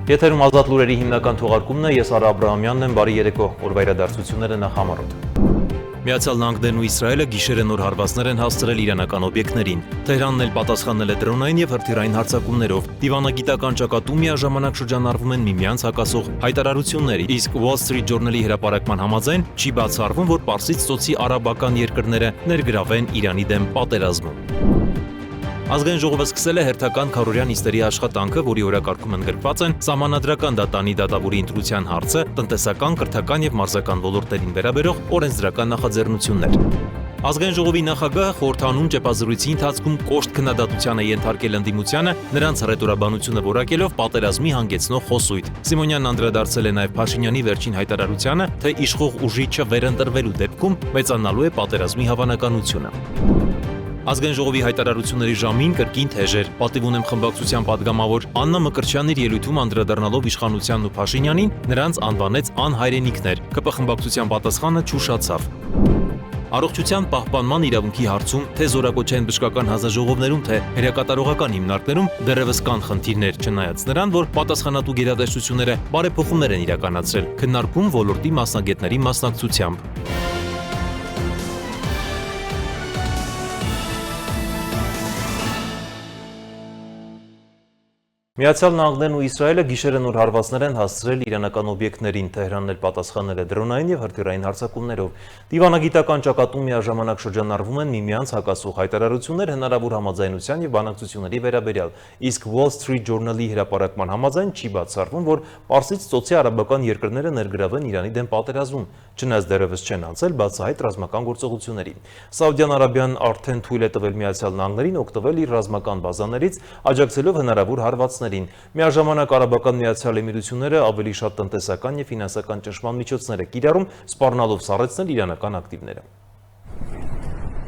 Եթերում ազատ լուրերի հիմնական թողարկումն է, ես Արա Աբրահամյանն եմ, բարի երեկո, օրվա իրադարձությունները նախամարոտ։ Միացյալ Նահանգներն ու Իսրայելը գիշերը նոր հարվածներ են հասցրել իրանական օբյեկտներին։ Թեհրանն էլ պատասխանել է դրոնային եւ հրթիռային հարձակումներով։ Դիվանագիտական ճակատում միաժամանակ շրջանառվում են միմյանց հակասող հայտարարություններ, իսկ Wall Street Journal-ի հրապարակման համաձայն չի բացառվում, որ Պարսից ծոցի արաբական երկրները ներգրավեն Իրանի դեմ պատերազմում։ Ազգային ժողովը սկսել է հերթական քառօրյա նիստերի աշխատանքը, որի օրակարգում ընդգրկված են սահմանադրական դատանի դատավորի ընտրության հարցը, տնտեսական, կրթական եւ մարզական ոլորտերին վերաբերող օրենսդրական նախաձեռնություններ։ Ազգային ժողովի նախագահը խորհրդանում ճեպազրույցի ընթացքում կոշտ քննադատության է ենթարկել ընդդիմությանը, նրանց հռետորաբանությունը որակելով պատերազմի հանգեցնող խոսույթ։ Սիմոնյանն անդրադարձել է նաև Փաշինյանի վերջին հայտարարությանը, թե իշխող ուժի չվերընտրվելու դեպքում մեծանալու է պատերազմի հավանականությունը։ Ազգային ժողովի հայտարարությունների ժամին կրկին թեժ էր։ Պատիվ ունեմ խմբակցության падգամավոր Աննա Մկրտչյանն իր ելույթում անդրադառնալով իշխանությանն ու Փաշինյանին, նրանց անվանեց անհայրենիքներ։ ԿՊ խմբակցության պատասխանը չուշացավ։ Առողջության պահպանման իրավունքի հարցում թե զորակոչային բժշկական հանձնաժողովներում, թե հերակատարողական հիմնարկներում դեռևս կան խնդիրներ, չնայած նրան, որ պատասխանատու գերատեսչությունները բարեփոխումներ են իրականացրել, քննարկում ոլորտի մասնագետների մասնակցությամբ։ Միացյալ Նահանգներն ու Իսրայելը գիշերը նոր հարվածներ են հասցրել իրանական օբյեկտներին, Թեհրանն էլ պատասխանել է դրոնային եւ հրթիռային հարձակումներով։ Դիվանագիտական ճակատում միաժամանակ շրջանառվում են միմյանց հակասող հայտարարություններ հնարավոր համաձայնության եւ բանակցությունների վերաբերյալ, իսկ Wall Street Journal-ի հրապարակման համաձայն չի բացառվում, որ Պարսից ծոցի արաբական երկրները ներգրավեն Իրանի դեմ պատերազմում, չնայած դեռևս չեն անցել բացահայտ ռազմական գործողությունների։ Սաուդյան Արաբիան արդեն թույլ է տվել Միացյալ Նահանգներին օգտվել իր ռազմական բազաներից, աջակցելով հնարավոր հարվածներ։ Միաժամանակ Արաբական Միացյալ Էմիրությունները ավելի շատ տնտեսական եւ ֆինանսական ճնշման միջոցներ է կիրառում, սպառնալով սառեցնել իրանական ակտիվները։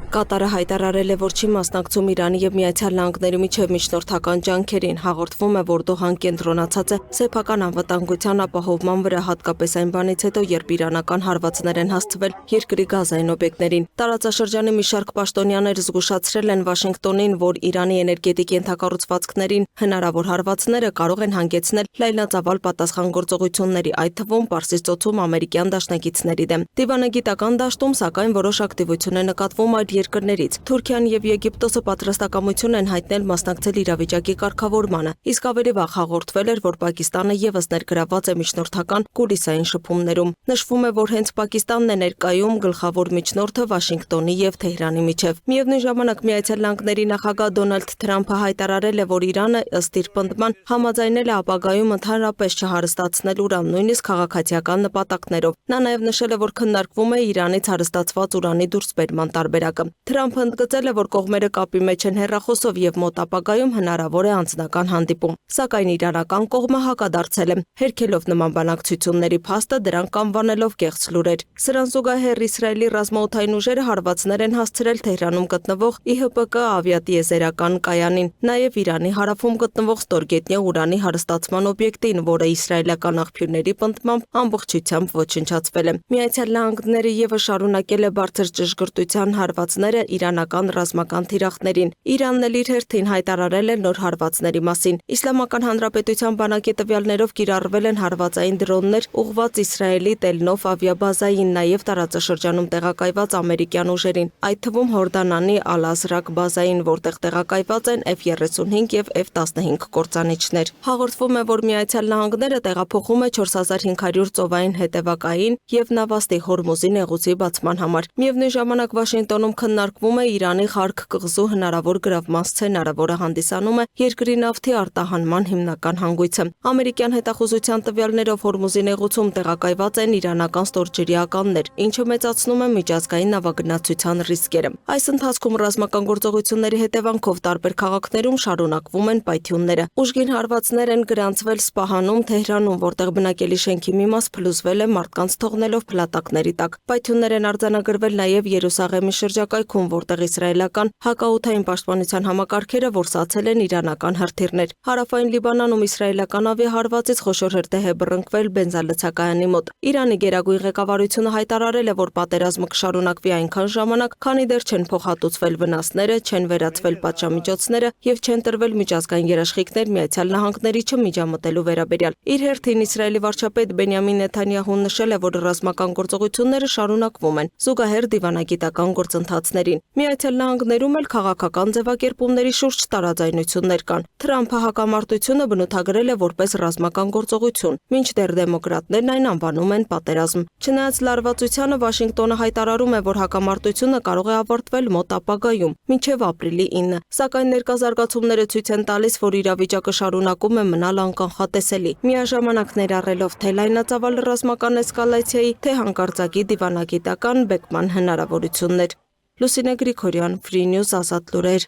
Կատարը հայտարարել է, որ չի մասնակցում Իրանի եւ Միացյալ Նահանգների միջև միջնորդական ջանքերին, հաղորդվում է, որ Դոհան կենտրոնացած է սեփական անվտանգության ապահովման վրա, հատկապես այն բանից հետո, երբ իրանական հարվածներ են հասցվել երկրի գազային օբյեկտներին։ Տարածաշրջանի մի շարք պաշտոնյաներ զգուշացրել են Վաշինգտոնին, որ Իրանի էներգետիկ ենթակառուցվածքներին հնարավոր հարվածները կարող են հանգեցնել լայնածավալ պատասխանատվությունների, այդ թվում Պարսից ծոցում ամերիկյան դաշնակիցների դեմ։ Դիվանագիտական դաշտում, սակայն, որոշ ակտիվություն է նկատվում այդ երկրներից։ Թուրքիան եւ Եգիպտոսը պատրաստակամություն են հայտնել մասնակցել իրավիճակի կարգավորմանը, իսկ ավելի վաղ հաղորդվել էր, որ Պակիստանը եւս ներգրավված է միջնորդական կուլիսային շփումներում։ Նշվում է, որ հենց Պակիստանն է ներկայում գլխավոր միջնորդը Վաշինգտոնի եւ Թեհրանի միջև։ Միևնույն ժամանակ Միացյալ Նահանգների նախագահ Դոնալդ Թրամփը հայտարարել է, որ Իրանը ըստ իր պնդման համաձայնել է ապագայում ընդհանրապես չհարստացնել ուրան, նույնիսկ քաղաքացիական նպատակներով։ Նա նաեւ նշել է, որ քննարկվում է Իրանից հարստացված ուրանի դուրսբերման տարբերակը։ Թրամփը ընդգծել է, որ կողմերը կապի մեջ են հեռախոսով եւ մոտ ապագայում հնարավոր է անձնական հանդիպում։ Սակայն իրանական կողմը հակադարձել է, հերքելով նման բանակցությունների փաստը, դրանք անվանելով կեղծ լուրեր։ Սրան զուգահեռ Իսրայելի ռազմաօդային ուժերը հարվածներ են հասցրել Թեհրանում գտնվող ԻՀՊԿ ավիատիեզերական կայանին, նաեւ Իրանի հարավում գտնվող ստորգետնյա ուրանի հարստացման օբյեկտին, որը իսրայելական աղբյուրների պնդմամբ ամբողջությամբ ոչնչացվել է։ Միացյալ Նահանգները եւս շարունակել է բարձր ճշգրտության հարվածները իրանական ռազմական թիրախներին։ Իրանն էլ իր հերթին հայտարարել է նոր հարվածների մասին։ Իսլամական Հանրապետության բանակի տվյալներով կիրառվել են հարվածային դրոններ ուղղված Իսրայելի Տելնով ավիաբազային, նաև տարածաշրջանում տեղակայված ամերիկյան ուժերին, այդ թվում Հորդանանի Ալ-Ազրակ բազային, որտեղ տեղակայված են F-35 եւ F-15 կործանիչներ։ Հաղորդվում է, որ Միացյալ Նահանգները տեղափոխում է 4500 ծովային հետևակային եւ նավաստի Հորմուզի նեղուցի բացման համար։ Միևնույն ժամանակ Վաշինգտոնում քննարկվում է Իրանի Խարկ կղզու հնարավոր գրավման սցենարը, որը հանդիսանում է երկրի նավթի արտահանման հիմնական հանգույցը։ Ամերիկյան հետախուզության տվյալներով Հորմուզի նեղուցում տեղակայված են իրանական ստորջրյականներ, ինչը մեծացնում է միջազգային նավագնացության ռիսկերը։ Այս ընթացքում ռազմական գործողությունների հետևանքով տարբեր քաղաքներում շարունակվում են պայթյունները։ Ուժգին հարվածներ են գրանցվել Սպահանում, Թեհրանում, որտեղ բնակելի շենքի մի մաս փլուզվել է մարդկանց թողնելով փլատակների տակ։ Պայթյուններ են արձանագրվել նաև Երուսաղեմի շրջակայքում համակարգում, որտեղ իսրայելական հակաօդային պաշտպանության համակարգերը որսացել են իրանական հրթիռներ։ Հարավային Լիբանանում իսրայելական ավիահարվածից խոշոր հրդեհ է բռնկվել բենզալցակայանի մոտ։ Իրանի գերագույն ղեկավարությունը հայտարարել է, որ պատերազմը կշարունակվի այնքան ժամանակ, քանի դեռ չեն փոխհատուցվել վնասները, չեն վերացվել պատժամիջոցները եւ չեն տրվել միջազգային երաշխիքներ Միացյալ Նահանգների չմիջամտելու վերաբերյալ։ Իր հերթին Իսրայելի վարչապետ Բենյամին Նեթանյահուն նշել է, որ ռազմական գործողությունները շարունակվում են զուգահեռ դիվանագիտական գործընթացներին։ Միացյալ Նահանգներում էլ քաղաքական ձևակերպումների շուրջ տարաձայնություններ կան։ Թրամփը հակամարտությունը բնութագրել է որպես ռազմական գործողություն, մինչդեռ դեմոկրատներն այն անվանում են պատերազմ։ Չնայած լարվածությանը Վաշինգտոնը հայտարարում է, որ հակամարտությունը կարող է ավարտվել մոտ ապագայում, մինչև ապրիլի 9, սակայն ներկա զարգացումները ցույց են տալիս, որ իրավիճակը շարունակում է մնալ անկանխատեսելի, միաժամանակ ներառելով թե լայնածավալ ռազմական էսկալացիայի, թե հանկարծակի դիվանագիտական բեկման հնարավորություններ։ Լուսինե Գրիգորյան, Free News, Ազատ լուրեր։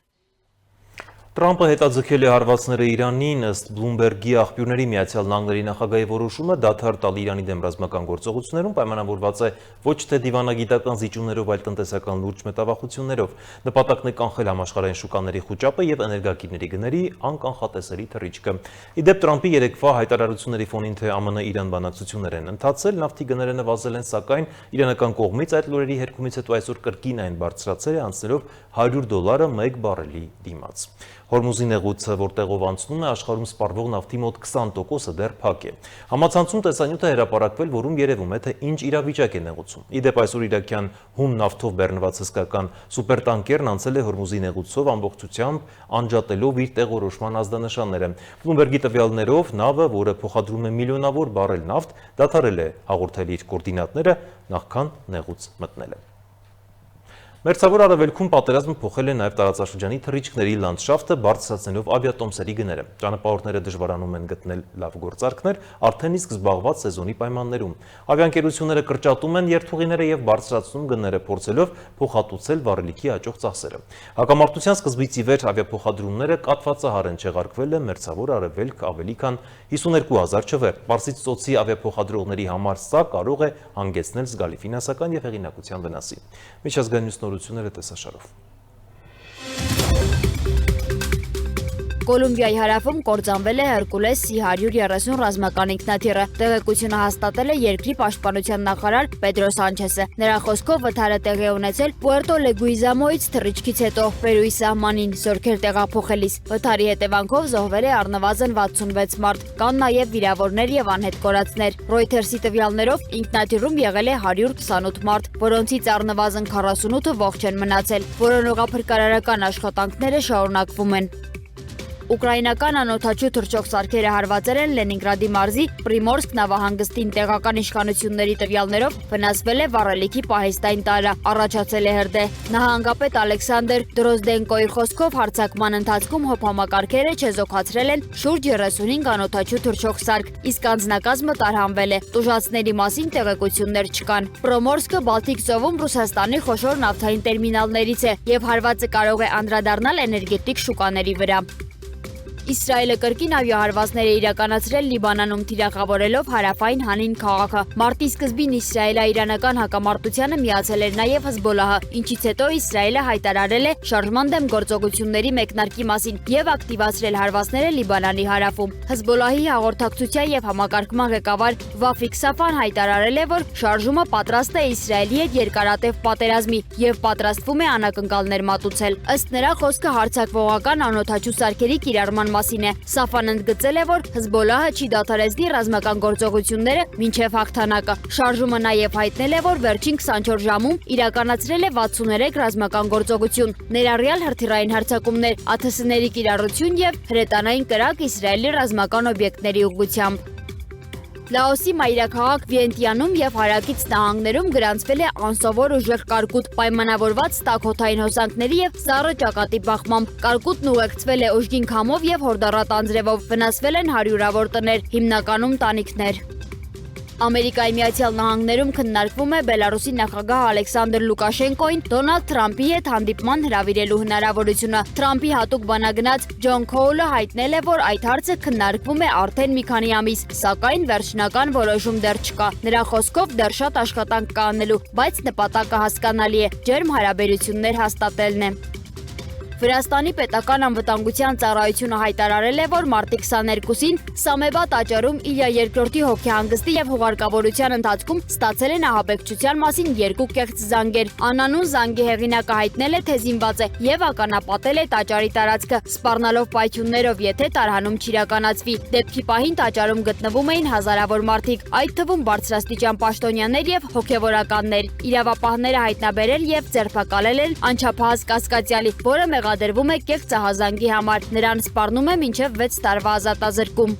Տրամփը հետաձգել է հարվածները Իրանին, ըստ Բլումբերգի աղբյուրների Միացյալ Նահանգների նախագահի որոշումը դադար տալ Իրանի դեմ ռազմական գործողություններում պայմանավորված է ոչ թե դիվանագիտական զիջումներով, այլ տնտեսական լուրջ մետաղախություններով։ Նպատակն է կանխել համաշխարհային շուկաների խուճապը եւ էներգակիրների գների անկանխատեսելի թռիչքը։ Ի դեպ Տրամփի երեկվա հայտարարությունների ֆոնին, թե ԱՄՆ-Իրան բանակցություններ են ընթացել, նավթի գները նվազել են, սակայն իրանական կողմից այդ լուրերի հերքումից հետո այսօր կրկին այն բարձրացել է, անցնելով $100 1 բարելի դիմաց։ Հորմուզի նեղուցը, որտեղով անցնում է, աշխարհում սպառվող նավթի մոտ 20%-ը դեռ փակ է։ Համացանցում տեսանյութ է հրապարակվել, որում երևում է, թե ինչ իրավիճակ է նեղուցում։ Ի դեպ այսօր իրաքյան հում նավթով բեռնված հսկական սուպերտանկերն անցել է Հորմուզի նեղուցով ամբողջությամբ անջատելով իր տեղորոշման ազդանշանները։ Բլումբերգի տվյալներով նավը, որը փոխադրում է միլիոնավոր բարել նավթ, դադարել է հաղորդել իր կոորդինատները, նախքան նեղուց մտնելը։ Մերձավոր Արևելքում պատերազմը փոխել է նաև տարածաշրջանի թռիչքների լանդշաֆտը, բարձրացնելով ավիատոմսերի գները։ Ճանապարհորդները դժվարանում են գտնել լավ գործարքներ, արդեն իսկ զբաղված սեզոնի պայմաններում։ Ավիաընկերությունները կրճատում են երթուղիները եւ բարձրացնում գները, փորձելով փոխհատուցել վառելիքի աճող ծախսերը։ Հակամարտության սկզբից ի վեր ավիափոխադրումները կատվածահար են չեղարկվել է Մերձավոր Արևելք ավելի քան 52,000 չվեր։ Պարսից ծոցի ավիափոխադրողների համար սա կարող է հանգեցնել զգալի ֆինանսական եւ հեղինակության վնասի։ Միջազգային նորությունները տեսաշարով։ Կոլումբիայի հարավում կործանվել է Հերկուլես C-130 ռազմական ինքնաթիռը։ Տեղեկությունը հաստատել է երկրի պաշտպանության նախարար Պեդրո Սանչեսը։ Նրա խոսքով վթարը տեղի է ունեցել Պուերտո Լեգուիզամոից թռիչքից հետո Պերուի սահմանին զորքեր տեղափոխելիս։ Վթարի հետևանքով զոհվել է առնվազն 66 մարդ, կան նաև վիրավորներ եւ անհետ կորածներ։ Ռոյթերսի տվյալներով ինքնաթիռում եղել է 128 մարդ, որոնցից առնվազն 48-ը ողջ են մնացել։ Որոնողափրկարարական աշխատանքները շարունակվում են։ Ուկրաինական անօդաչու թռչող սարքերը հարվածել են Լենինգրադի մարզի Պրիմորսկ նավահանգստին տեղական իշխանությունների տվյալներով վնասվել է վառելիքի պահեստային տարը, առաջացել է հրդեհ։ Նահանգապետ Ալեքսանդր Դրոզդենկոյի խոսքով հարձակման ընթացքում հոփամակարգերը չեզոքացրել են շուրջ 35 անօդաչու թռչող սարք, իսկ անձնակազմը տարհանվել է։ Տուժածների մասին տեղեկություններ չկան։ Պրոմորսկը Բալտիկ ծովում Ռուսաստանի խոշոր նավթային տերմինալներից է եւ հարվածը կարող է անդրադառնալ էներգետիկ շուկաների վրա։ Իսրայելը կրկին ավիահարվածներ է իրականացրել Լիբանանում, թիրախավորելով հարավային Հանին քաղաքը։ Մարտի սկզբին իսրայելա-իրանական հակամարտությանը միացել էր նաև Հզբոլահը, ինչից հետո Իսրայելը հայտարարել է շարժման դեմ գործողությունների մեկնարկի մասին եւ ակտիվացրել հարվածները Լիբանանի հարավում։ Հզբոլահի հաղորդակցության եւ համակարգման ղեկավար Վաֆիկ Սաֆան հայտարարել է, որ շարժումը պատրաստ է Իսրայելի հետ երկարատև պատերազմի եւ պատրաստվում է անակնկալներ մատուցել։ Ըստ նրա խոսքը հարձակվողական անօդաչու սարքերի կիրառման մասին է։ Սաֆան ընդգծել է, որ Հզբոլահը չի դադարեցնի ռազմական գործողությունները մինչև հաղթանակը։ Շարժումը նաև հայտնել է, որ վերջին 24 ժամում իրականացրել է 63 ռազմական գործողություն, ներառյալ հրթիռային հարձակումներ, ԱԹՍ-ների կիրառություն եւ հրետանային կրակ Իսրայելի ռազմական օբյեկտների ուղղությամբ։ Լաոսի մայրաքաղաք Վիենտիանում եւ հարակից նահանգներում գրանցվել է անսովոր ուժեղ կարկուտ, պայմանավորված տաքոթային հոսանքների եւ սառը ճակատի բախմամբ։ Կարկուտն ուղեկցվել է ուժգին քամով եւ հորդառատ անձրևով, վնասվել են հարյուրավոր տներ, հիմնականում տանիքներ։ Ամերիկայի Միացյալ Նահանգներում քննարկվում է Բելարուսի նախագահ Ալեքսանդր Լուկաշենկոին Դոնալդ Թրամփի հետ հանդիպման հրավիրելու հնարավորությունը։ Թրամփի հատուկ բանագնաց Ջոն Քոուլը հայտնել է, որ այդ հարցը քննարկվում է արդեն մի քանի ամիս, սակայն վերջնական որոշում դեռ չկա։ Նրա խոսքով դեռ շատ աշխատանք կա անելու, բայց նպատակը հասկանալի է՝ ջերմ հարաբերություններ հաստատելն է։ Վրաստանի պետական անվտանգության ծառայությունը հայտարարել է, որ մարտի 22-ին Սամեբա տաճարում իր երկրորդի հոգեհանգստի եւ հուղարկավորության ընթացքում ստացել են ահաբեկչության մասին 2 կեղծ զանգեր։ Անանուն զանգի հեղինակը հայտնել է, թե զինված է եւ ականապատել է տաճարի տարածքը, սպառնալով պայթյուններով, եթե տարհանում չիրականացվի։ Դեպքի պահին տաճարում գտնվում էին հազարավոր մարդիկ, այդ թվում բարձրաստիճան պաշտոնյաներ եւ հոգեվորականներ։ Իրավապահները հայտնաբերել եւ ձերբակալել են անչափահաս կասկածյալի, որը մեղադրվում է կեղծ ահազանգի համար։ Նրան սպառնում է մինչև 6 տարվա ազատազրկում։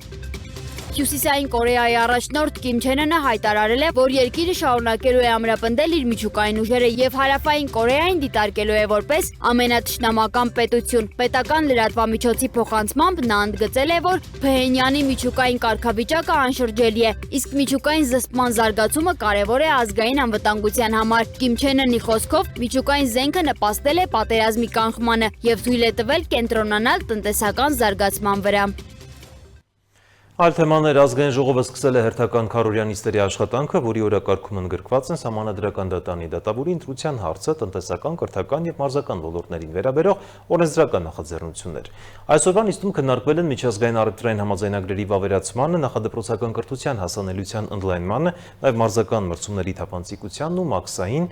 Հյուսիսային Կորեայի առաջնորդ Կիմ Չեն Ընը հայտարարել է, որ երկիրը շարունակելու է ամրապնդել իր միջուկային ուժերը եւ Հարավային Կորեային դիտարկելու է որպես ամենաթշնամական պետություն։ Պետական լրատվամիջոցի փոխանցմամբ նա ընդգծել է, որ Փհենյանի միջուկային կարգավիճակը անշրջելի է, իսկ միջուկային զսպման զարգացումը կարևոր է ազգային անվտանգության համար։ Կիմ Չեն Ընի խոսքով միջուկային զենքը նպաստել է պատերազմի կանխմանը եւ թույլ է տվել կենտրոնանալ տնտեսական զարգացման վրա։ Այլ թեմաներ ազգային ժողովը սկսել է հերթական քառօրյա նիստերի աշխատանքը, որի օրակարգում ընդգրկված են Սահմանադրական դատանի դատավորի ընտրության հարցը, տնտեսական, կրթական եւ մարզական ոլորտներին վերաբերող օրենսդրական նախաձեռնություններ։ Այսօրվա նիստում քննարկվել են միջազգային առևտրային համաձայնագրերի վավերացմանը, նախադպրոցական կրթության հասանելիության ընդլայնմանը, նաեւ մարզական մրցումների թափանցիկությանն ու մաքսային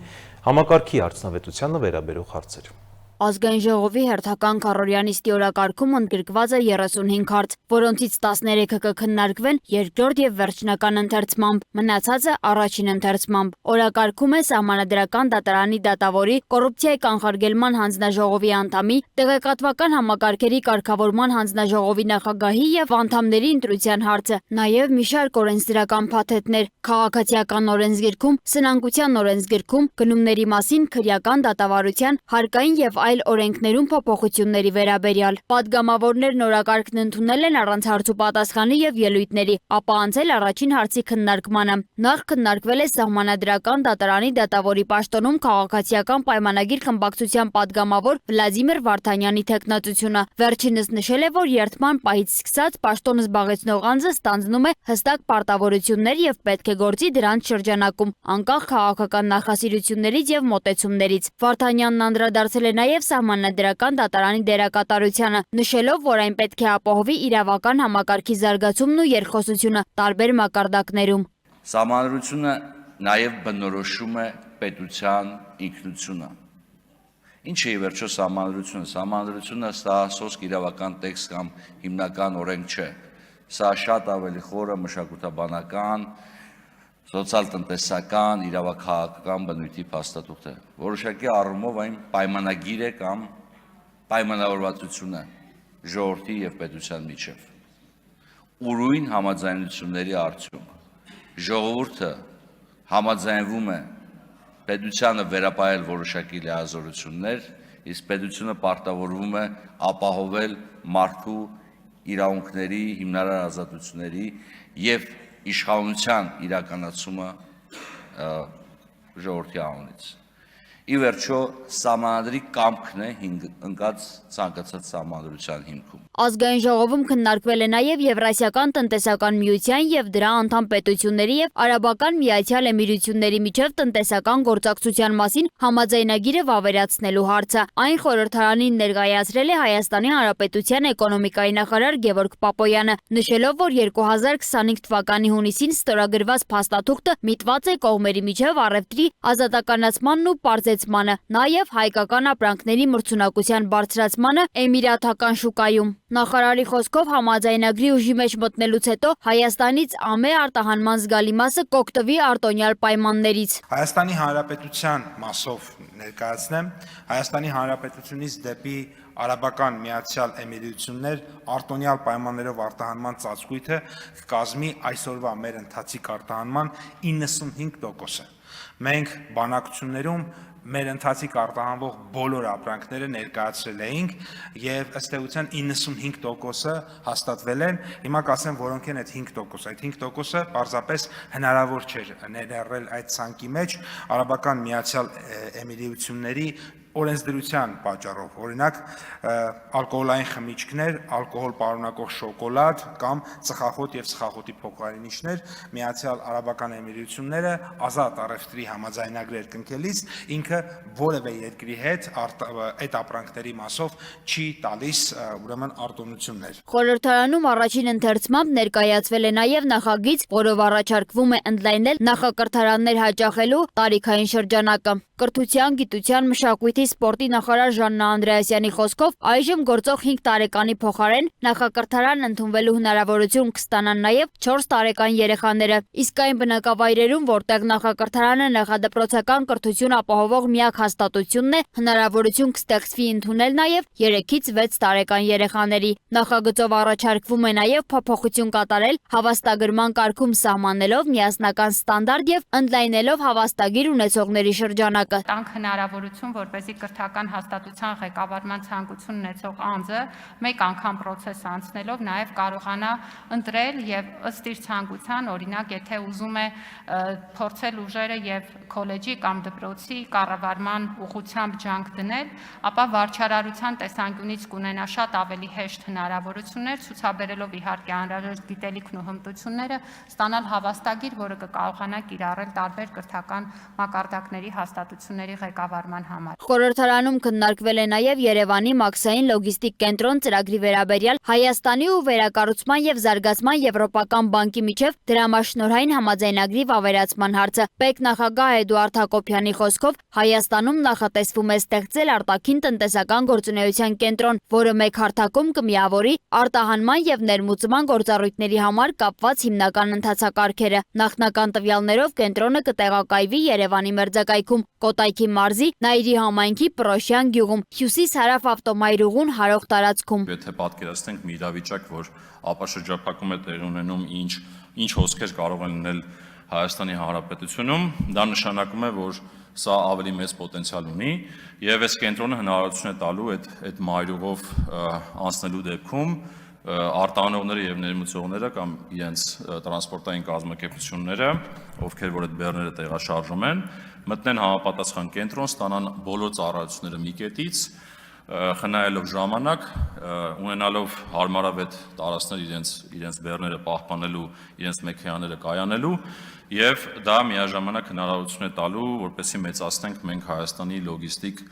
համակարգի արդյունավետությանը վերաբերող հարցեր։ Ազգային ժողովի հերթական քառօրյա նիստի օրակարգում ընդգրկված է 35 հարց, որոնցից 13-ը կքննարկվեն երկրորդ եւ վերջնական ընթերցմամբ, մնացածը առաջին ընթերցմամբ։ Օրակարգում է Սահմանադրական դատարանի դատավորի, կոռուպցիայի կանխարգելման հանձնաժողովի անդամի, տեղեկատվական համակարգերի կարգավորման հանձնաժողովի նախագահի եւ անդամների ընտրության հարցը, նաեւ մի շարք օրենսդրական փաթեթներ, քաղաքացիական օրենսգիրքում, սնանկության օրենսգիրքում, գնումների մասին քրեական դատավարության, հարկային եւ այլ օրենքներում փոփոխությունների վերաբերյալ։ Պատգամավորներն օրակարգն ընդունել են առանց հարց ու պատասխանի եւ ելույթների, ապա անցել առաջին հարցի քննարկմանը։ Նախ քննարկվել է Սահմանադրական դատարանի դատավորի պաշտոնում քաղաքացիական պայմանագիր խմբակցության պատգամավոր Վլադիմիր Վարդանյանի թեկնածությունը։ Վերջինս նշել է, որ երթման պահից սկսած պաշտոն զբաղեցնող անձը ստանձնում է հստակ պարտավորություններ եւ պետք է գործի դրանց շրջանակում, անկախ քաղաքական նախասիրություններից եւ մոտեցումներից։ Վարդանյանն անդրադարձել է նաեւ Սահմանադրական դատարանի դերակատարությանը, նշելով, որ այն պետք է ապահովի իրավական համակարգի զարգացումն ու երկխոսությունը տարբեր մակարդակներում։ Սահմանադրությունը նաև բնորոշում է պետության ինքնությունը։ Ինչ է ի վերջո սահմանադրությունը։ Սահմանադրությունը ստահասոսկ իրավական տեքստ կամ հիմնական օրենք չէ։ Սա շատ ավելի խորը մշակութաբանական, սոցիալ-տնտեսական, իրավաքաղաքական բնույթի փաստաթուղթ է։ Որոշակի առումով այն պայմանագիր է կամ պայմանավորվածություն է ժողովրդի եւ պետության միջև։ Ուրույն համաձայնությունների արդյունք։ Ժողովուրդը համաձայնվում է պետությանը վերապահել որոշակի լիազորություններ, իսկ պետությունը պարտավորվում է ապահովել մարդու իրավունքների, հիմնարար ազատությունների եւ իշխանության իրականացումը ժողովրդի անունից։ Ի վերջո, սահմանադրի կամքն է ընկած ցանկացած սահմանադրության հիմքում։ Ազգային ժողովում քննարկվել է նաև Եվրասիական տնտեսական միության եւ դրա անդամ պետությունների եւ Արաբական Միացյալ Էմիրությունների միջև տնտեսական գործակցության մասին համաձայնագիրը վավերացնելու հարցը։ Այն խորհրդարանին ներկայացրել է Հայաստանի Հանրապետության էկոնոմիկայի նախարար Գևորգ Պապոյանը, նշելով, որ 2025 թվականի հունիսին ստորագրված փաստաթուղթը միտված է կողմերի միջև առևտրի ազատականացմանն ու պարզեցմանը, նաև հայկական ապրանքների մրցունակության բարձրացմանը էմիրաթական շուկայում։ Նախարարի խոսքով համաձայնագրի ուժի մեջ մտնելուց հետո Հայաստանից ԱՄԷ արտահանման զգալի մասը կօգտվի արտոնյալ պայմաններից։ Հայաստանի Հանրապետության մասով ներկայացնեմ, Հայաստանի Հանրապետությունից դեպի Արաբական Միացյալ Էմիրություններ արտոնյալ պայմաններով արտահանման ծածկույթը կկազմի այսօրվա մեր ընթացիկ արտահանման 95%-ը։ Մենք բանակցություններում մեր ընթացիկ արտահանվող բոլոր ապրանքները ներկայացրել էինք եւ ըստ էության 95%-ը հաստատվել են։ Հիմա կասեմ, որոնք են այդ 5%-ը։ Այդ 5%-ը պարզապես հնարավոր չէր ներառել այդ ցանկի մեջ Արաբական Միացյալ Էմիրությունների օրենսդրության պատճառով, օրինակ ալկոհոլային խմիչքներ, ալկոհոլ պարունակող շոկոլադ կամ ծխախոտ եւ ծխախոտի փոխարինիչներ, Միացյալ Արաբական Էմիրությունները ազատ առևտրի համաձայնագրեր կնքելիս ինքը որևէ երկրի հետ այդ ապրանքների մասով չի տալիս ուրեմն արտոնություններ։ Խորհրդարանում առաջին ընթերցմամբ ներկայացվել է նաև նախագիծ, որով առաջարկվում է ընդլայնել նախակրթարաններ հաճախելու տարիքային շրջանակը։ Կրթության, գիտության, մշակույթի, սպորտի նախարար Ժաննա Անդրեասյանի խոսքով այժմ գործող 5 տարեկանի փոխարեն նախակրթարան ընդունվելու հնարավորություն կստանան նաև 4 տարեկան երեխաները, իսկ այն բնակավայրերում, որտեղ նախակրթարանը նախադպրոցական կրթություն ապահովող միակ հաստատությունն է, հնարավորություն կստեղծվի ընդունել նաև 3-ից 6 տարեկան երեխաների։ Նախագծով առաջարկվում է նաև փոփոխություն կատարել հավաստագրման կարգում սահմանելով միասնական ստանդարտ եւ ընդլայնելով հավաստագիր ունեցողների շրջանակը։ Տանք հնարավորություն, որպեսզի կրթական հաստատության ղեկավարման ցանկություն ունեցող անձը մեկ անգամ process անցնելով նաև կարողանա ընտրել եւ ըստ իր ցանկության, օրինակ, եթե ուզում է փորձել ուժերը եւ քոլեջի կամ դպրոցի կառավարման ուղղությամբ ջանք դնել, ապա վարչարարության տեսանկյունից կունենա շատ ավելի հեշտ հնարավորություններ, ցուցաբերելով իհարկե անհրաժեշտ գիտելիքն ու հմտությունները, ստանալ հավաստագիր, որը կկարողանա կիրառել տարբեր կրթական մակարդակների հաստատությունների ղեկավարման համար։ Խորհրդարանում քննարկվել է նաև Երևանի մաքսային լոգիստիկ կենտրոն ծրագրի վերաբերյալ Հայաստանի ու վերակառուցման եւ զարգացման Եվրոպական բանկի միջև դրամաշնորհային համաձայնագրի վավերացման հարցը։ Պետնախագահ Էդուարդ Հակոբյանի խոսքով Հայաստանում նախատեսվում է ստեղծել արտաքին տնտեսական գործունեության կենտրոն, որը մեկ հարթակում կմիավորի արտահանման եւ ներմուծման գործառույթների համար կապված հիմնական ընթացակարգերը։ Նախնական տվյալներով կենտրոնը կտեղակայվի Երևանի մերձակայքում Կոտայքի մարզի Նայիրի համայնքի Պրոշյան գյուղում, հյուսիս-հարավ ավտոմայրուղուն հարող տարածքում։ Եթե պատկերացնենք մի իրավիճակ, որ ապաշրջափակում է տեղի ունենում, ինչ հոսքեր կարող են լինել Հայաստանի Հանրապետությունում, դա նշանակում է, որ սա ավելի մեծ պոտենցիալ ունի եւ այս կենտրոնը հնարավորություն է տալու այդ մայրուղով անցնելու դեպքում արտահանողները եւ ներմուծողները կամ իրենց տրանսպորտային կազմակերպությունները, ովքեր որ այդ բեռները տեղաշարժում են, մտնեն համապատասխան կենտրոն, ստանան բոլոր ծառայությունները մի կետից, խնայելով ժամանակ, ունենալով հարմարավետ տարածքներ իրենց բեռները պահպանելու, իրենց մեքենաները կայանելու եւ դա միաժամանակ հնարավորություն է տալու, որպեսզի մեծացնենք մենք Հայաստանի լոգիստիկ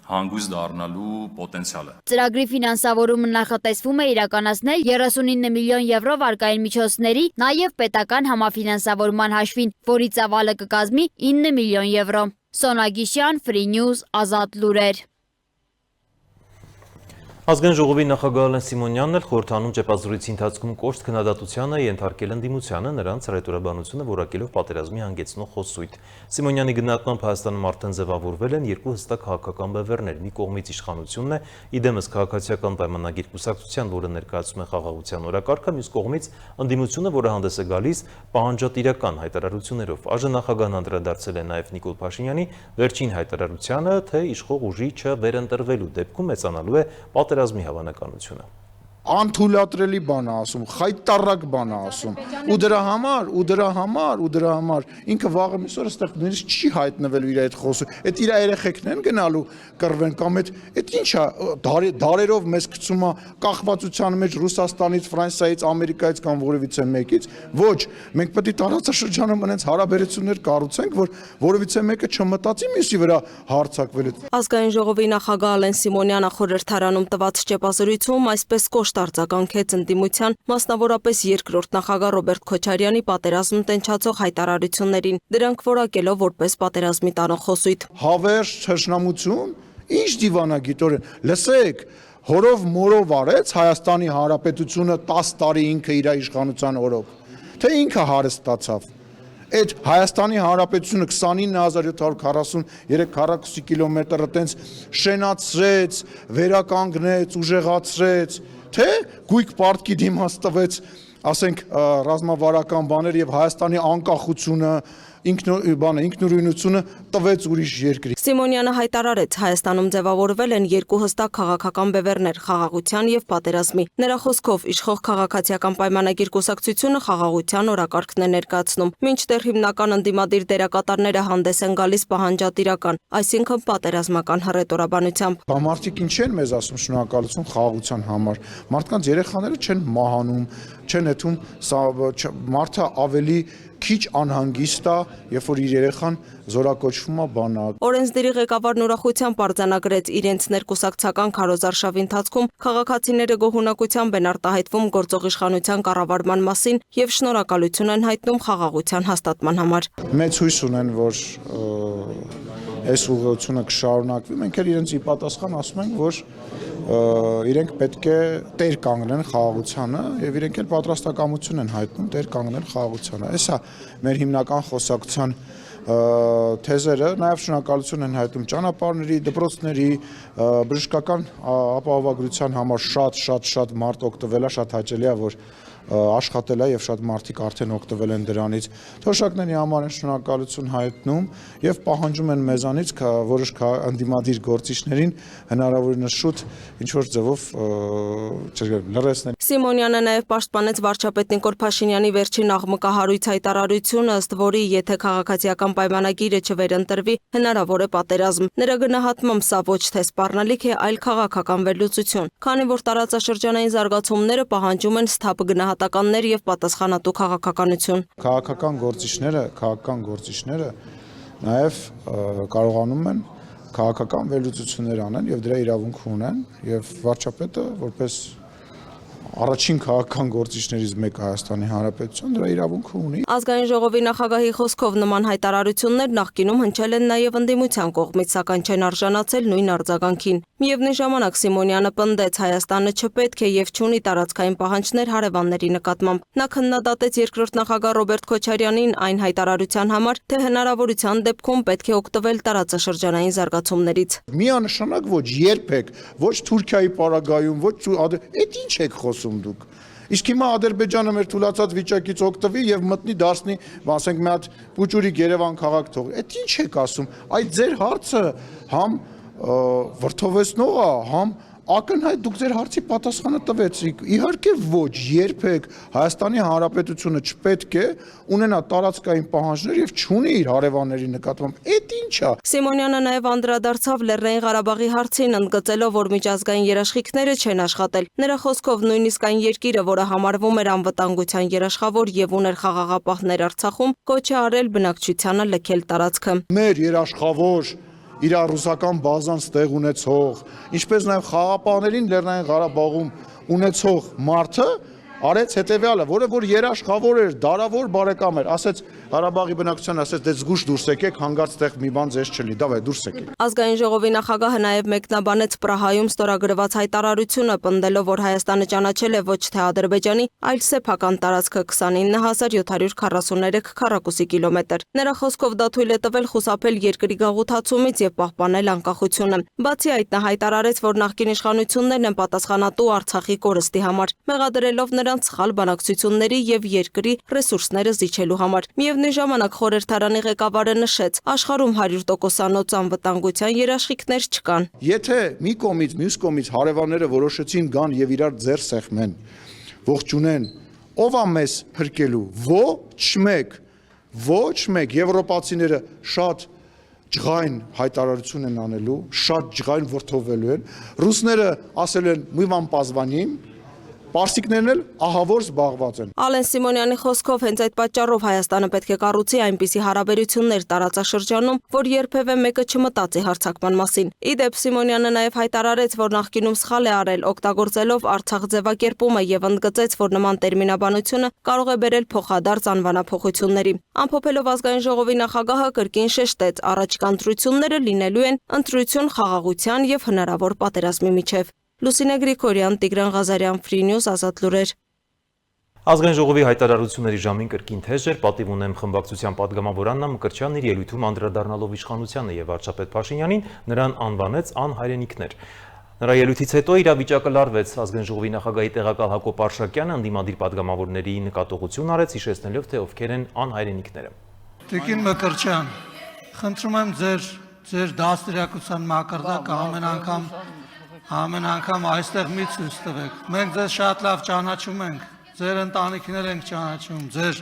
հանգույց դառնալու պոտենցիալը։ Ծրագրի ֆինանսավորումը նախատեսվում է իրականացնել 39 միլիոն եվրո վարկային միջոցների, նաև պետական համաֆինանսավորման հաշվին, որի ծավալը կկազմի 9 միլիոն եվրո։ Սոնա Գիշյան, Free News, Ազատ լուրեր։ Ազգային ժողովի նախագահ Ալեն Սիմոնյանն էլ խորհրդանում ճեպազրույցի ընթացքում կոշտ քննադատությանը ենթարկել ընդդիմությանը նրանց հռետորաբանությունը որակելով պատերազմի հանգեցնող խոսույթ։ Սիմոնյանի գնահատմամբ Հայաստանում արդեն ձևավորվել են երկու հստակ քաղաքական բևեռներ՝ մի կողմից իշխանությունն է, իդեմս քաղաքացիական պայմանագիր կուսակցության, որը ներկայացում է խաղաղության օրակարգը, մյուս կողմից ընդդիմությունը, որը հանդես է գալիս պահանջատիրական հայտարարություններով։ Այժմ նախագահն անդրադարձել է նաև Նիկոլ Փաշինյանի վերջին հայտարարությանը, թե իշխող ուժի չվերընտրվելու դեպքում մեծանալու է պատերազմի հավանականությունը։ Անթույլատրելի բան է ասում, խայտառակ բան է ասում, ու դրա համար ինքը վաղը մյուս օրը այստեղ նույնիսկ չի հայտնվելու իր այդ խոսքը, այդ իր երեխեքն են գնալու կռվեն կամ այդ ինչ է դարերով մեզ գցում է կախվածության մեջ Ռուսաստանից, Ֆրանսիայից, Ամերիկայից կամ որևիցե մեկից, ոչ, մենք պետք է տարածաշրջանում այնց հարաբերություններ կառուցենք, որ որևիցե մեկը չմտածի մյուսի վրա հարձակվել։ Ազգային ժողովի նախագահ Ալեն Սիմոնյանը խորհրդարանում տված ճեպազրույցում այսպես կոշտ արձագանքեց ընդդիմության, մասնավորապես երկրորդ նախագահ Ռոբերտ Քոչարյանի պատերազմն տենչացող հայտարարություններին, դրանք որակելով որպես պատերազմի տանող խոսույթ։ Հավերժ թշնամություն, ինչ դիվանագիտորեն, լսեք, հորով մորով արեց Հայաստանի Հանրապետությունը 10 տարի ինքը իր իշխանության օրոք, թե ինքը հարստացավ։ Այդ Հայաստանի Հանրապետությունը 29743 կիլոմետրը տենց շենացրեց, վերականգնեց, ուժեղացրեց, թե գույք պարտքի դիմաց տվեց, ասենք ռազմավարական բաներ եւ Հայաստանի անկախությունը, ինքնուրույնությունը տվեց ուրիշ երկրի։ Սիմոնյանը հայտարարեց, Հայաստանում ձևավորվել են երկու հստակ քաղաքական բևեռներ՝ խաղաղության եւ պատերազմի։ Նրա խոսքով իշխող քաղաքացիական պայմանագիր կուսակցությունը խաղաղության օրակարգն է ներկայացնում, մինչդեռ հիմնական ընդդիմադիր դերակատարները հանդես են գալիս պահանջատիրական, այսինքն պատերազմական հռետորաբանությամբ։ Մարդիկ ինչ են մեզ ասում շնորհակալություն խաղաղության համար։ Մարդկանց երեխաները չեն մահանում, չեն եթում, մարդը ավելի քիչ անհանգիստ է, երբ որ իր երեխան զորակոչվում է բանակ։ Օրենսդիրի ղեկավարն ուրախությամբ արձանագրեց իրենց ներկուսակցական քարոզարշավի ընթացքում քաղաքացիները գոհունակությամբ են արտահայտվում գործող իշխանության կառավարման մասին եւ շնորհակալություն են հայտնում խաղաղության հաստատման համար։ Մեծ հույս ունեն, որ այս ուղղությունը կշարունակվի, մենք էլ իրենց ի պատասխան ասում ենք, որ իրենք պետք է տեր կանգնեն խաղաղությանը եւ իրենք էլ պատրաստակամություն են հայտնում տեր կանգնել խաղաղությանը։ Էսա մեր հիմնական խոսակցության թեզերը, նաեւ շնորհակալություն են հայտնում ճանապարհների, դպրոցների, բժշկական ապահովագրության համար շատ մարդ օգտվել է, շատ հաճելի է, որ աշխատել է եւ շատ մարդիկ արդեն օգտվել են դրանից։ Թոշակների համար են շնորհակալություն հայտնում եւ պահանջում են մեզանից որոշ ընդդիմադիր գործիչներին հնարավորինս շուտ ինչ որ ձևով լրացնել։ Սիմոնյանը նաեւ պաշտպանեց վարչապետ Նիկոլ Փաշինյանի վերջին աղմկահարույց հայտարարությունը, ըստ որի եթե քաղաքացիական պայմանագիրը չվերընտրվի, հնարավոր է պատերազմ։ Նրա գնահատմամբ սա ոչ թե սպառնալիք է, այլ քաղաքական վերլուծություն, քանի որ տարածաշրջանային զարգացումները պահանջում են սթափ գնահատականներ եւ պատասխանատու քաղաքականություն։ Քաղաքական գործիչները նաեւ կարողանում են քաղաքական վերլուծություններ անեն եւ դրա իրավունք ունեն եւ վարչապետը որպես առաջին քաղաքական գործիչներից մեկը Հայաստանի Հանրապետության դրա իրավունքը ունի։ Ազգային ժողովի նախագահի խոսքով նման հայտարարություններ նախկինում հնչել են նաև ընդդիմության կողմից, սակայն չեն արժանացել նույն արձագանքին։ Միևնույն ժամանակ Սիմոնյանը պնդեց, Հայաստանը չպետք է եւ չունի տարածքային պահանջներ հարևանների նկատմամբ։ Նա քննադատեց երկրորդ նախագահ Ռոբերտ Քոչարյանին այն հայտարարության համար, թե հնարավորության դեպքում պետք է օգտվել տարածաշրջանային զարգացումներից։ Միանշանակ ոչ, երբեք, ոչ Թուրքիայի պարագայում, ոչ այդ ինչ եք խոսում դուք։ Իսկ հիմա Ադրբեջանը մեր թուլացած վիճակից օգտվի եւ մտնի դարձնի, ասենք մի հատ Պուճուրիկ Երևան քաղաք թողի։ Այդ ինչ եք ասում։ Այդ ձեր հարցը համ վրթովեցնող է, համ ակնհայտ դուք ձեր հարցի պատասխանը տվեցիք։ Իհարկե ոչ, երբեք Հայաստանի Հանրապետությունը չպետք է ունենա տարածքային պահանջներ եւ չունի իր հարևանների նկատմամբ։ Այդ ինչ է։ Սիմոնյանը նաեւ անդրադարձավ Լեռնային Ղարաբաղի հարցին, ընդգծելով, որ միջազգային երաշխիքները չեն աշխատել։ Նրա խոսքով նույնիսկ այն երկիրը, որը համարվում էր անվտանգության երաշխավոր եւ ուներ խաղաղապահներ Արցախում, կոչ է արել բնակչությանը լքել տարածքը։ Մեր երաշխավոր իր ռուսական բազան ստեղ ունեցող, ինչպես նաև խաղապահներին Լեռնային Ղարաբաղում ունեցող մարդը արեց հետևյալը, որը որ երաշխավոր էր, դարավոր բարեկամ էր, ասեց Ղարաբաղի բնակչության, ասեց դե զգուշ դուրս եկեք, հանգած տեղ մի բան ձեզ չլինի, դավայ դուրս եկեք։ Ազգային ժողովի նախագահը նաև մեկնաբանեց Պրահայում ստորագրված հայտարարությունը, պնդելով, որ Հայաստանը ճանաչել է ոչ թե Ադրբեջանի, այլ սեփական տարածքը 29743 քառակուսի կիլոմետր։ Նրա խոսքով դա թույլ է տվել խուսափել երկրի գաղութացումից եւ պահպանել անկախությունը։ Բացի այդ, նա հայտարարեց, որ նախկին իշխանություններն են պատասխանատու Արցախի կորստի համար, մեղադրելով նրանց սխալ բանակցությունների եւ երկրի ռեսուրսները զիջելու համար։ Միևնույն ժամանակ խորհրդարանի ղեկավարը նշեց, աշխարհում 100%-անոց անվտանգության երաշխիքներ չկան։ Եթե մի կողմից, մյուս կողմից հարևանները որոշեցին գան եւ իրար ձեռ սեղմեն, ողջունեն, ով է մեզ փրկելու։ Ոչ մեկ եվրոպացիները շատ ջղայն հայտարարություն են անելու, շատ ջղայն վրթովելու են։ Ռուսները ասել են՝ «Мы вам позвоним», Պարսիկներն էլ ահավոր զբաղված են։ Ալեն Սիմոնյանի խոսքով հենց այդ պատճառով Հայաստանը պետք է կառուցի այնպիսի հարաբերություններ տարածաշրջանում, որ երբևէ մեկը չմտածի հարձակման մասին։ Իդեպ Սիմոնյանը նաև հայտարարեց, որ նախկինում սխալ է արել, օգտագործելով Արցախ ձևակերպումը եւ ընդգծեց, որ նման տերմինաբանությունը կարող է բերել փոխադարձ անվանափոխությունների։ Ամփոփելով Ազգային ժողովի նախագահը կրկին շեշտեց, առաջիկա ընտրությունները լինելու են ընտրություն խաղաղության եւ հնարավոր պատերազմի միջև։ Լուսինե Գրիգորյան, Տիգրան Ղազարյան, Free News, Ազատ լուրեր։ Ազգային ժողովի հայտարարությունների ժամին կրկին թեժ էր, պատիվ ունեմ խմբակցության պատգամավոր Աննա Մկրտչյանն իր ելույթում անդրադառնալով իշխանությանը եւ վարչապետ Փաշինյանին նրան անվանեց անհայրենիքներ։ Նրա ելույթից հետո իրավիճակը լարվեց, ազգային ժողովի նախագահի տեղակալ Հակոբ Արշակյանը ընդդիմադիր պատգամավորների նկատողություն արեց, հիշեցնելով, թե ովքեր են անհայրենիքները։ Տիկին Մկրտչյան, խնդրում եմ ձեր դաստիարակության մակարդակը ամեն անգամ այստեղ մի ցույց տվեք։ Մենք ձեզ շատ լավ ճանաչում ենք, ձեր ընտանիքներ ենք ճանաչում, ձեր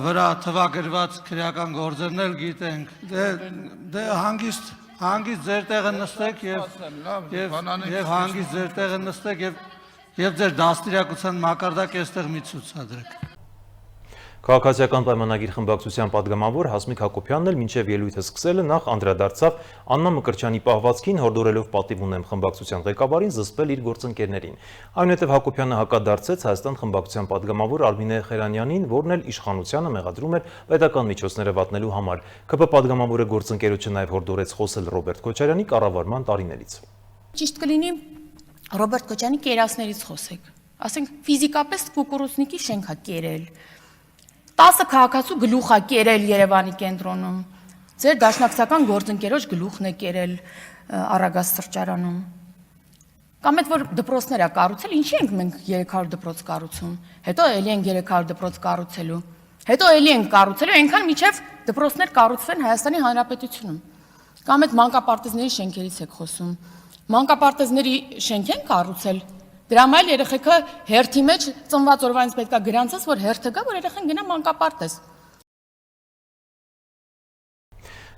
վրա թվագրված քրեական գործերն էլ գիտենք։ Դե հանգիստ ձեր տեղը նստեք եւ հանգիստ ձեր տեղը նստեք եւ ձեր դաստիարակության մակարդակը այստեղ մի ցուցադրեք։ Քաղաքացիական պայմանագիր խմբակցության պատգամավոր Հասմիկ Հակոբյանն էլ մինչև ելույթը սկսելը նախ անդրադարձավ Աննա Մկրտչյանի պահվածքին, հորդորելով պատիվ ունեմ խմբակցության ղեկավարին զսպել իր գործընկերներին։ Այնուհետև Հակոբյանը հակադարձեց Հայաստան խմբակցության պատգամավոր Արմինե Խերանյանին, որն էլ իշխանությանը մեղադրում էր պետական միջոցները վատնելու համար։ ԿՊ պատգամավորը գործընկերոջը նաև հորդորեց խոսել Ռոբերտ Քոչարյանի կառավարման տարիներից։ Ճիշտ կլինի Ռոբերտ Քոչարյանի կերասներից խոսեք։ Ասենք ֆիզիկապես կուկուռուզնիկի շենք է կերել։ 10 քաղաքացու գլուխ է կերել Երևանի կենտրոնում։ Ձեր դաշնակցական գործընկերոջ գլուխն է կերել Արագած սրճարանում։ Կամ այդ որ դպրոցներ է կառուցել, ինչի ենք մենք 300 դպրոց կառուցում։ Հետո էլի ենք 300 դպրոց կառուցելու։ Հետո էլի ենք կառուցելու, այնքան միջև դպրոցներ կառուցվեն Հայաստանի Հանրապետությունում։ Կամ այդ մանկապարտեզների շենքերից եք խոսում։ Մանկապարտեզների շենք են կառուցել։ Դրա համար երեխեքը հերթի մեջ ծնված օրվանից պետքա գրանցես, որ հերթը գա, որ երեխան գնա մանկապարտեզ։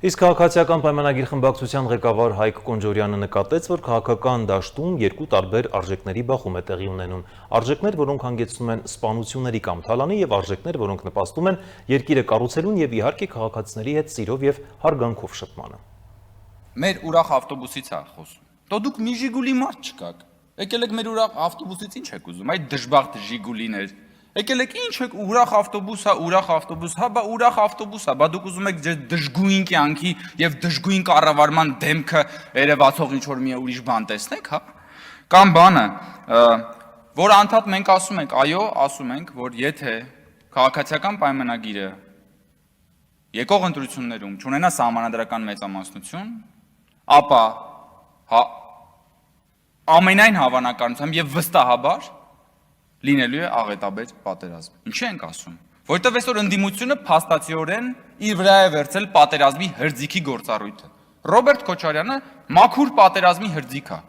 Իսկ քաղաքացիական պայմանագիր խմբակցության ղեկավար Հայկ Կոնջորյանը նկատեց, որ քաղաքական դաշտում երկու տարբեր արժեքների բախում է տեղի ունենում։ Արժեքներ, որոնք հանգեցնում են սպանությունների կամ թալանի, եւ արժեքներ, որոնք նպաստում են երկիրը կառուցելուն եւ իհարկե քաղաքացիների հետ սիրով եւ հարգանքով շփմանը։ Մեր ուրախ ավտոբուսից է խոսում։ Դո դուք մի Ժիգուլի մարդ չկաք։ Եկել եք մեր ուրախ ավտոբուսից ինչ եք ուզում, այդ դժբախտ Ժիգուլիներ։ Եկել եք ինչ եք ուրախ ավտոբուս, հա բա ուրախ ավտոբուս է, բա դուք ուզում եք ձեր դժգույն կյանքի եւ դժգույն կառավարման դեմքը երևացող ինչ որ մի ուրիշ բան տեսնեք, հա։ Կամ բանը, որ անդադ մենք ասում ենք, այո, ասում ենք, որ եթե քաղաքացիական պայմանագիրը եկող ընտրություններում չունենա սահմանադրական մեծամասնություն, ապա ամենայն հավանականությամբ եւ վստահաբար լինելու է աղետաբեր պատերազմ։ Ինչի ենք ասում, որտեղ այսօր ընդդիմությունը փաստացիորեն իր վրա է վերցել պատերազմի հրձիքի գործառույթը։ Ռոբերտ Քոչարյանը մաքուր պատերազմի հրձիք է։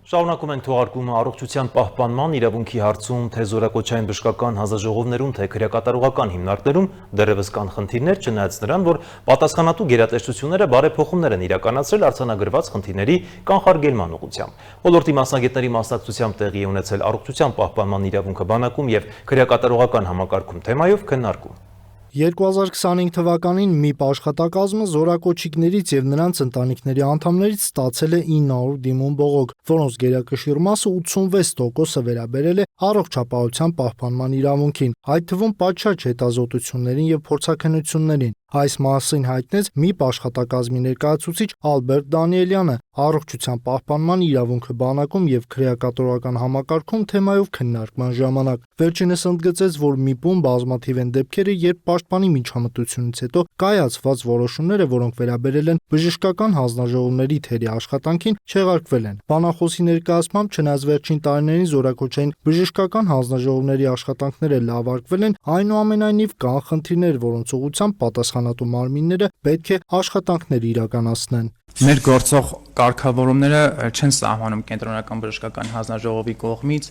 Շարունակում ենք թողարկումը առողջության պահպանման իրավունքի հարցում, թե զորակոչային բժշկական հանձնաժողովներում, թե քրեակատարողական հիմնարկներում դեռևս կան խնդիրներ, չնայած նրան, որ պատասխանատու գերատեսչությունները բարեփոխումներ են իրականացրել արձանագրված խնդիրների կանխարգելման ուղղությամբ։ Ոլորտի մասնագետների մասնակցությամբ տեղի է ունեցել առողջության պահպանման իրավունքը բանակում եւ քրեակատարողական համակարգում թեմայով քննարկում։ 2025 թվականին ՄԻՊ աշխատակազմը զորակոչիկներից եւ նրանց ընտանիքների անդամներից ստացել է 900 դիմում բողոք, որոնց գերակշիռ մասը 86%-ը վերաբերել է առողջապահության պահպանման իրավունքին, այդ թվում պատշաճ հետազոտություններին եւ փորձաքննություններին։ Այս մասին հայտնեց ՄԻՊ աշխատակազմի ներկայացուցիչ Ալբերտ Դանիելյանը առողջության պահպանման իրավունքը բանակում եւ քրեակատարողական համակարգում թեմայով քննարկման ժամանակ։ Վերջինս ընդգծեց, որ ՄԻՊ-ում բազմաթիվ են դեպքերը, երբ պաշտպանի միջամտությունից հետո կայացված որոշումները, որոնք վերաբերել են բժշկական հանձնաժողովների թերի աշխատանքին, չեղարկվել են։ Բանախոսի ներկայացմամբ, չնայած վերջին տարիներին զորակոչային բժշկական հանձնաժողովների աշխատանքները լավարկվել են, այնուամենայնիվ կան խնդիրներ, որոնց ուղղությամբ պատասխանատու մարմինները պետք է աշխատանքներ իրականացնեն։ Մեր գործող կարգավորումները չեն սահմանում կենտրոնական բժշկական հանձնաժողովի կողմից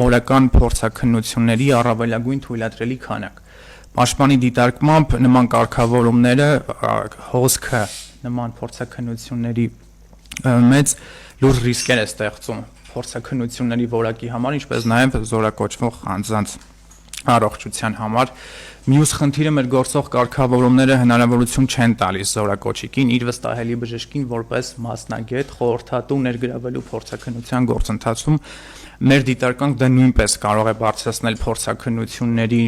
օրական փորձաքննությունների առավելագույն թույլատրելի քանակ։ Պաշտպանի դիտարկմամբ նման կարգավորումները հոսքը նման փորձաքննությունների մեծ լուրջ ռիսկեր է ստեղծում փորձաքննությունների որակի համար, ինչպես նաև զորակոչվող անձանց առողջության համար։ Մյուս խնդիրը մեր գործող կարգավորումները հնարավորություն չեն տալիս զորակոչիկին իր վստահելի բժշկին որպես մասնագետ խորհրդատու ներգրավելու փորձաքննության գործընթացում։ Մեր դիտարկանք դա նույնպես կարող է բարձրացնել փորձաքննությունների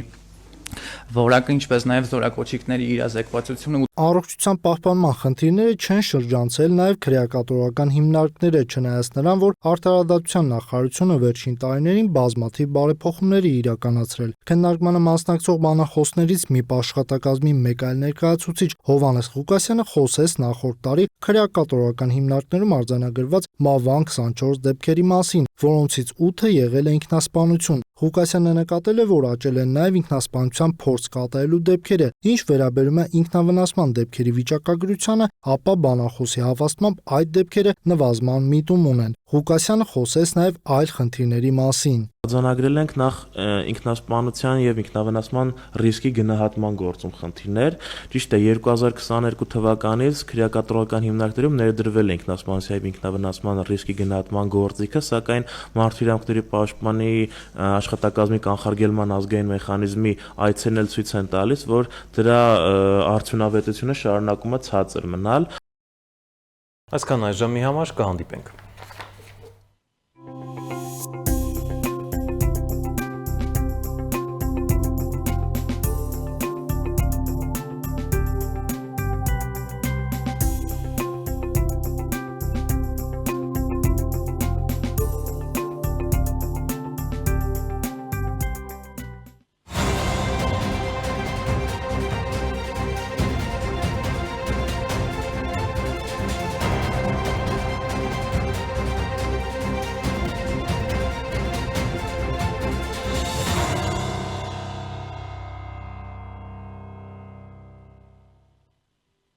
որակը, ինչպես նաև զորակոչիկների իրազեկվածությունը։ Առողջության պահպանման խնդիրները չեն շրջանցել նաև քրեակատորական հիմնարկները, չնայած նրան, որ Արդարադատության նախարարությունը վերջին տարիներին բազմաթիվ բարեփոխումներ է իրականացրել։ Քննարկմանը մասնակցող բանախոսներից մի աշխատակազմի մեկ այլ ներկայացուցիչ Հովհաննես Ղուկասյանը խոսեց նախորդ տարի քրեակատորական հիմնարկներում արձանագրված մավան 24 դեպքերի մասին, որոնցից 8-ը եղել է ինքնասպանություն։ Ղուկասյանը նկատել է, որ աճել են նաև ինքնասպանության փորձ կատարելու դեպքերը, ինչ վերաբերում է ինքնավնասման դեպքերի վիճակագրությանը, ապա բանախոսի հավաստմամբ այդ դեպքերը նվազման միտում ունեն։ Ղուկասյանը խոսեց նաև այլ խնդիրների մասին։ Արձանագրել ենք նախ ինքնասպանության եւ ինքնավնասման ռիսկի գնահատման գործում խնդիրներ։ Ճիշտ է, 2022 թվականից քրեակատորական հիմնարկներում ներդրվել է ինքնասպանության եւ ինքնավնասման ռիսկի գնահատման գործիքը, սակայն Մարդու իրավունքների պաշտպանի աշխատակազմի կանխարգելման ազգային մեխանիզմի այցերն էլ ցույց են տալիս, որ դրա արդյունավետությունը շարունակում է ցածր մնալ։ Այսքան այժմի համար կհանդիպենք։